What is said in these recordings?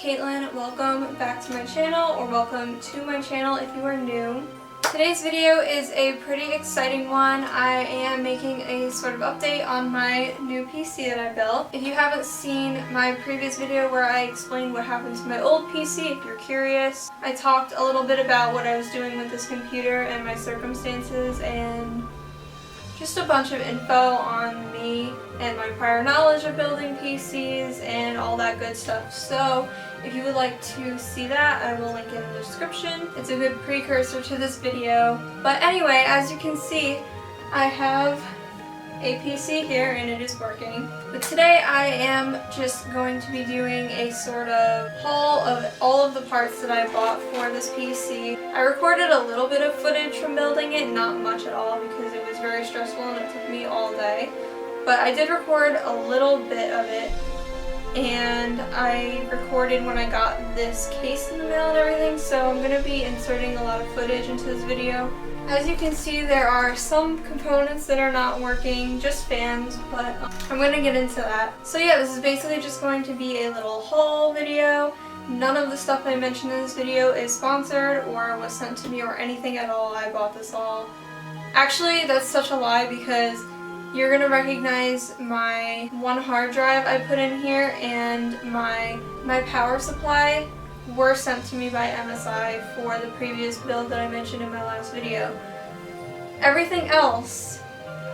Caitlin. Welcome back to my channel, or welcome to my channel if you are new. Today's video is a pretty exciting one. I am making a sort of update on my new PC that I built. If you haven't seen my previous video where I explained what happened to my old PC, if you're curious, I talked a little bit about what I was doing with this computer and my circumstances and just a bunch of info on me and my prior knowledge of building PCs and all that good stuff. So if you would like to see that, I will link it in the description. It's a good precursor to this video. But anyway, as you can see, I have a PC here and it is working. But today I am just going to be doing a sort of haul of all of the parts that I bought for this PC. I recorded a little bit of footage from building it, not much at all because it was very stressful and it took me all day. But I did record a little bit of it, and I recorded when I got this case in the mail and everything, so I'm going to be inserting a lot of footage into this video. As you can see, there are some components that are not working, just fans, but I'm going to get into that. So yeah, this is basically just going to be a little haul video. None of the stuff I mentioned in this video is sponsored or was sent to me or anything at all. I bought this all. Actually, that's such a lie because you're going to recognize my one hard drive I put in here and my power supply were sent to me by MSI for the previous build that I mentioned in my last video. Everything else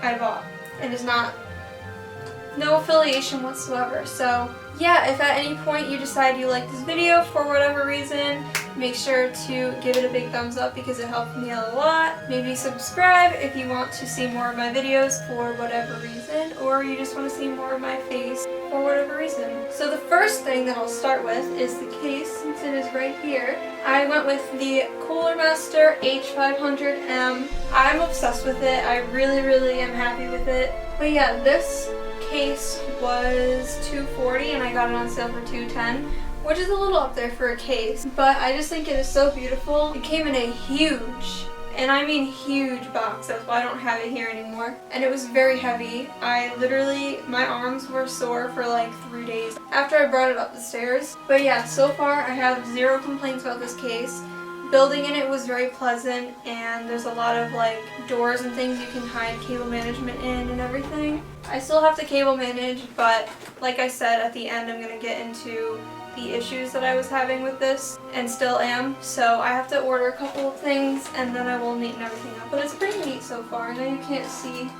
I bought and is no affiliation whatsoever. So yeah, if at any point you decide you like this video for whatever reason, make sure to give it a big thumbs up because it helped me out a lot. Maybe subscribe if you want to see more of my videos for whatever reason, or you just want to see more of my face for whatever reason. So the first thing that I'll start with is the case, since it is right here. I went with the Cooler Master H500M. I'm obsessed with it. I really am happy with it. But yeah, this case was $240 and I got it on sale for $210, which is a little up there for a case, but I just think it is so beautiful. It came in a huge, and I mean huge box, that's why I don't have it here anymore, and it was very heavy. My arms were sore for like 3 days after I brought it up the stairs. But yeah, so far I have zero complaints about this case. Building in it was very pleasant, and there's a lot of like doors and things you can hide cable management in and everything. I still have to cable manage, but like I said, at the end I'm going to get into the issues that I was having with this, and still am, so I have to order a couple of things and then I will neaten everything up. But it's pretty neat so far. I know you can't see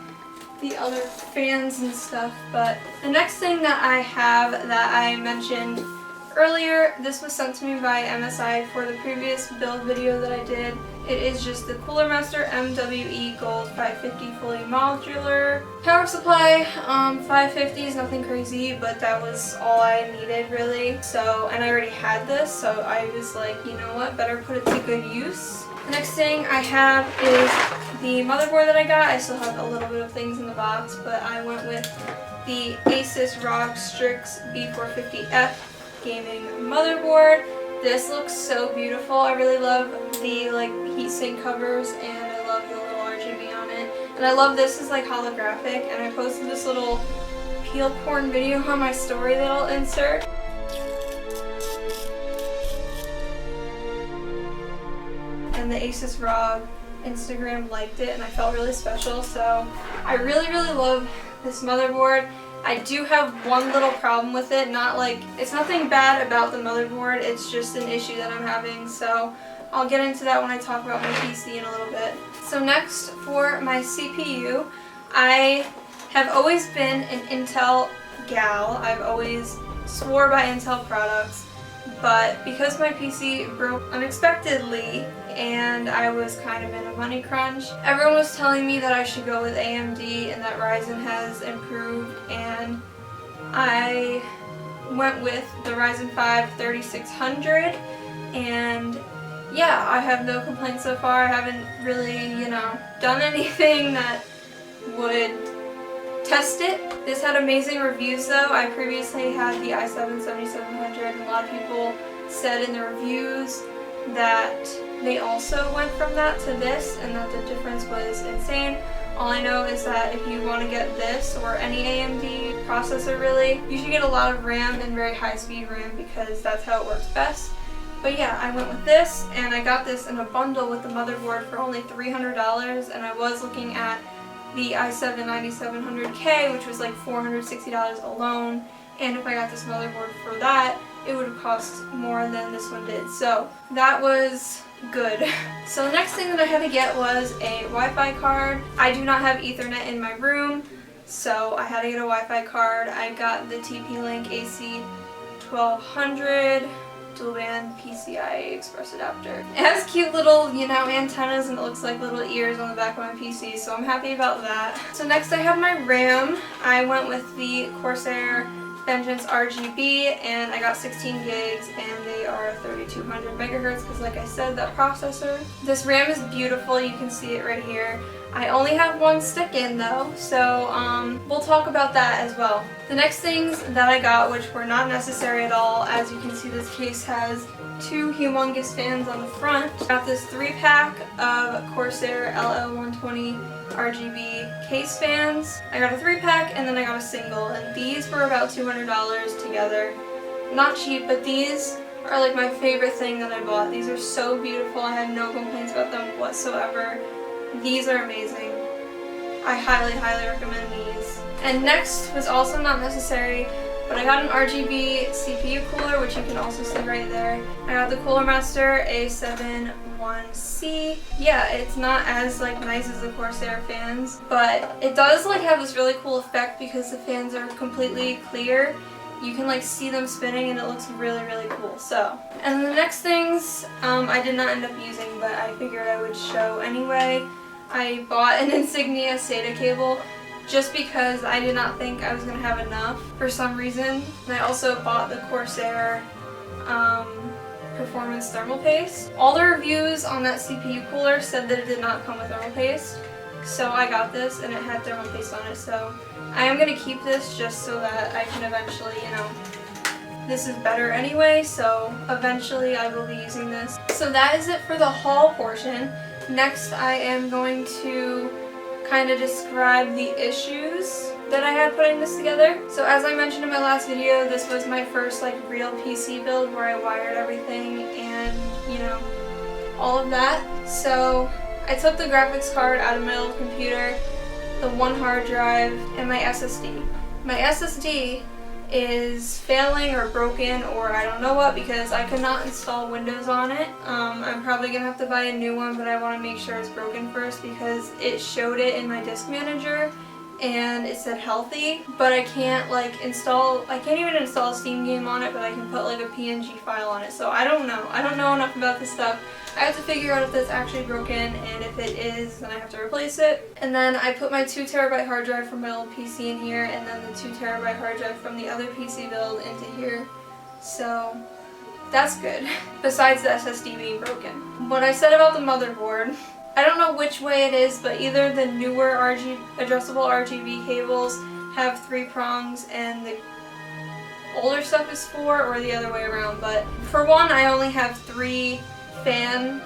the other fans and stuff, but the next thing that I have that I mentioned earlier, this was sent to me by MSI for the previous build video that I did. It is just the Cooler Master MWE Gold 550 fully modular power supply. 550 is nothing crazy, but that was all I needed really. So, and I already had this, so I was like, you know what, better put it to good use. The next thing I have is the motherboard that I got. I still have a little bit of things in the box, but I went with the Asus ROG Strix B450F gaming motherboard. This looks so beautiful. I really love the like heatsink covers, and I love the little RGB on it. And I love this is like holographic, and I posted this little peel porn video on my story that I'll insert. And the Asus ROG Instagram liked it, and I felt really special. So I really love this motherboard. I do have one little problem with it, it's nothing bad about the motherboard, it's just an issue that I'm having, so I'll get into that when I talk about my PC in a little bit. So next, for my CPU, I have always been an Intel gal. I've always swore by Intel products, but because my PC broke unexpectedly and I was kind of in a money crunch, everyone was telling me that I should go with AMD and that Ryzen has improved, and I went with the Ryzen 5 3600, and yeah, I have no complaints so far. I haven't really, done anything that would test it. This had amazing reviews though. I previously had the i7 7700 and a lot of people said in the reviews that they also went from that to this and that the difference was insane. All I know is that if you want to get this or any AMD processor really, you should get a lot of RAM and very high speed RAM because that's how it works best. But yeah, I went with this and I got this in a bundle with the motherboard for only $300, and I was looking at the i7-9700K, which was like $460 alone, and if I got this motherboard for that, it would have cost more than this one did. So that was good. So the next thing that I had to get was a Wi-Fi card. I do not have Ethernet in my room, so I had to get a Wi-Fi card. I got the TP-Link AC1200 dual band PCI Express adapter. It has cute little, antennas, and it looks like little ears on the back of my PC, so I'm happy about that. So next I have my RAM. I went with the Corsair Vengeance RGB, and I got 16 gigs, and they are 3200 megahertz because, like I said, that processor. This RAM is beautiful. You can see it right here. I only have one stick in though, so we'll talk about that as well. The next things that I got, which were not necessary at all, as you can see, this case has two humongous fans on the front. I got this 3-pack of Corsair LL120 RGB case fans. I got a 3-pack and then I got a single, and these were about $200 together. Not cheap, but these are like my favorite thing that I bought. These are so beautiful. I have no complaints about them whatsoever. These are amazing. I highly, highly recommend these. And next was also not necessary, but I got an RGB CPU cooler, which you can also see right there. I got the Cooler Master A71C. Yeah, it's not as nice as the Corsair fans, but it does have this really cool effect because the fans are completely clear. You can see them spinning, and it looks really, really cool. So, and then the next things I did not end up using, but I figured I would show anyway. I bought an Insignia SATA cable just because I did not think I was going to have enough for some reason. And I also bought the Corsair Performance Thermal Paste. All the reviews on that CPU cooler said that it did not come with thermal paste, so I got this and it had thermal paste on it. So I am going to keep this just so that I can eventually, this is better anyway, so eventually I will be using this. So that is it for the haul portion. Next I am going to kind of describe the issues that I had putting this together. So as I mentioned in my last video, this was my first real PC build where I wired everything and all of that. So I took the graphics card out of my old computer, the one hard drive, and my SSD. My SSD is failing or broken or I don't know what because I could not install Windows on it. I'm probably going to have to buy a new one, but I want to make sure it's broken first because it showed it in my disk manager and it said healthy, but I can't I can't even install a Steam game on it, but I can put a PNG file on it. So I don't know enough about this stuff. I have to figure out if that's actually broken, and if it is, then I have to replace it. And then I put my 2TB hard drive from my old PC in here, and then the 2TB hard drive from the other PC build into here. So that's good, besides the SSD being broken. What I said about the motherboard, I don't know which way it is, but either the newer addressable RGB cables have 3 prongs and the older stuff is 4, or the other way around. But for one, I only have 3 fan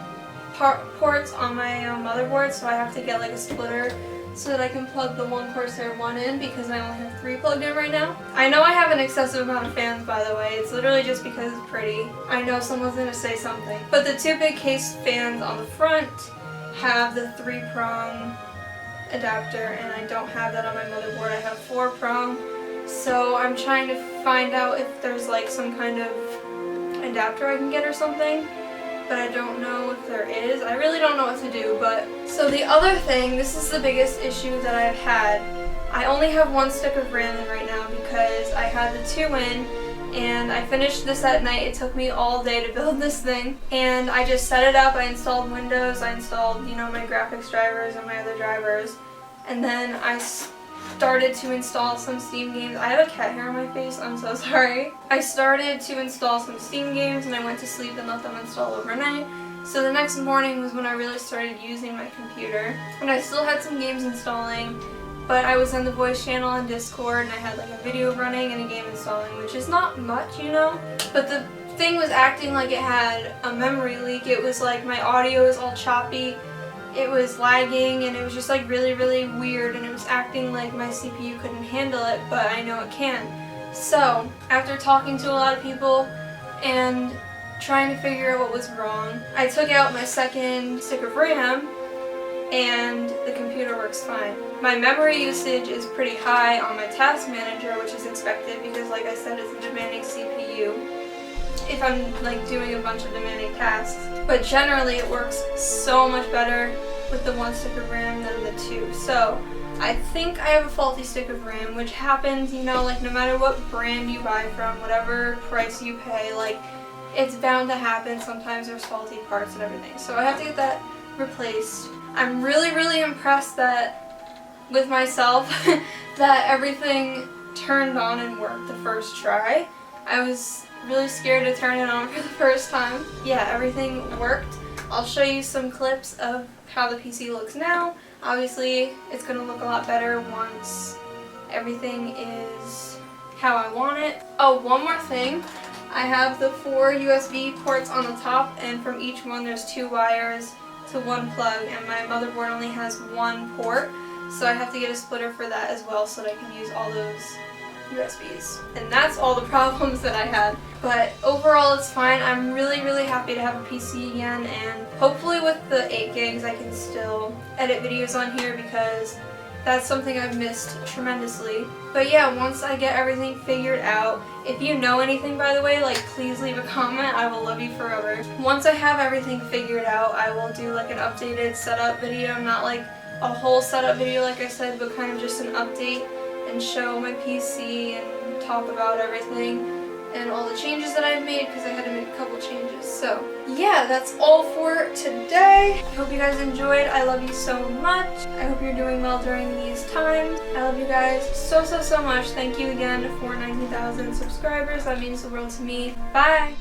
ports on my motherboard, so I have to get a splitter so that I can plug the one Corsair one in because I only have 3 plugged in right now. I know I have an excessive amount of fans, by the way. It's literally just because it's pretty. I know someone's going to say something. But the 2 big case fans on the front have the 3-prong adapter, and I don't have that on my motherboard. I have 4-prong. So I'm trying to find out if there's some kind of adapter I can get or something, but I don't know if there is. I really don't know what to do. But so the other thing, this is the biggest issue that I've had. I only have 1 stick of RAM in right now because I had the 2 in, and I finished this at night. It took me all day to build this thing, and I just set it up. I installed Windows, I installed my graphics drivers and my other drivers, and then I started to install some Steam games. I have a cat hair on my face, I'm so sorry. I started to install some Steam games and I went to sleep and let them install overnight. So the next morning was when I really started using my computer, and I still had some games installing, but I was in the voice channel on Discord and I had a video running and a game installing, which is not much, but the thing was acting like it had a memory leak. It was like my audio was all choppy, it was lagging, and it was just like really, really weird, and it was acting like my CPU couldn't handle it, but I know it can. So, after talking to a lot of people and trying to figure out what was wrong, I took out my second stick of RAM, and the computer works fine. My memory usage is pretty high on my task manager, which is expected because, like I said, it's a demanding CPU if I'm like doing a bunch of demanding tasks. But generally it works so much better with the one stick of RAM than the two. So I think I have a faulty stick of RAM, which happens, you know, like no matter what brand you buy from, whatever price you pay, like it's bound to happen. Sometimes there's faulty parts and everything. So I have to get that replaced. I'm really, really impressed with myself that everything turned on and worked the first try. I was really scared to turn it on for the first time. Yeah, everything worked. I'll show you some clips of how the PC looks now. Obviously, it's going to look a lot better once everything is how I want it. Oh, one more thing. I have the 4 USB ports on the top, and from each one there's 2 wires to 1 plug, and my motherboard only has 1 port, so I have to get a splitter for that as well so that I can use all those USBs. And that's all the problems that I had. But overall it's fine. I'm really, really happy to have a PC again, and hopefully with the 8 gigs I can still edit videos on here because that's something I've missed tremendously. But yeah, once I get everything figured out, if you know anything, by the way, like please leave a comment. I will love you forever. Once I have everything figured out, I will do like an updated setup video, not like a whole setup video like I said, but kind of just an update and show my PC and talk about everything and all the changes that I've made because I had to make a couple changes. So yeah, that's all for today. I hope you guys enjoyed. I love you so much. I hope you're doing well during these times. I love you guys so, so, so much. Thank you again for 90,000 subscribers. That means the world to me. Bye!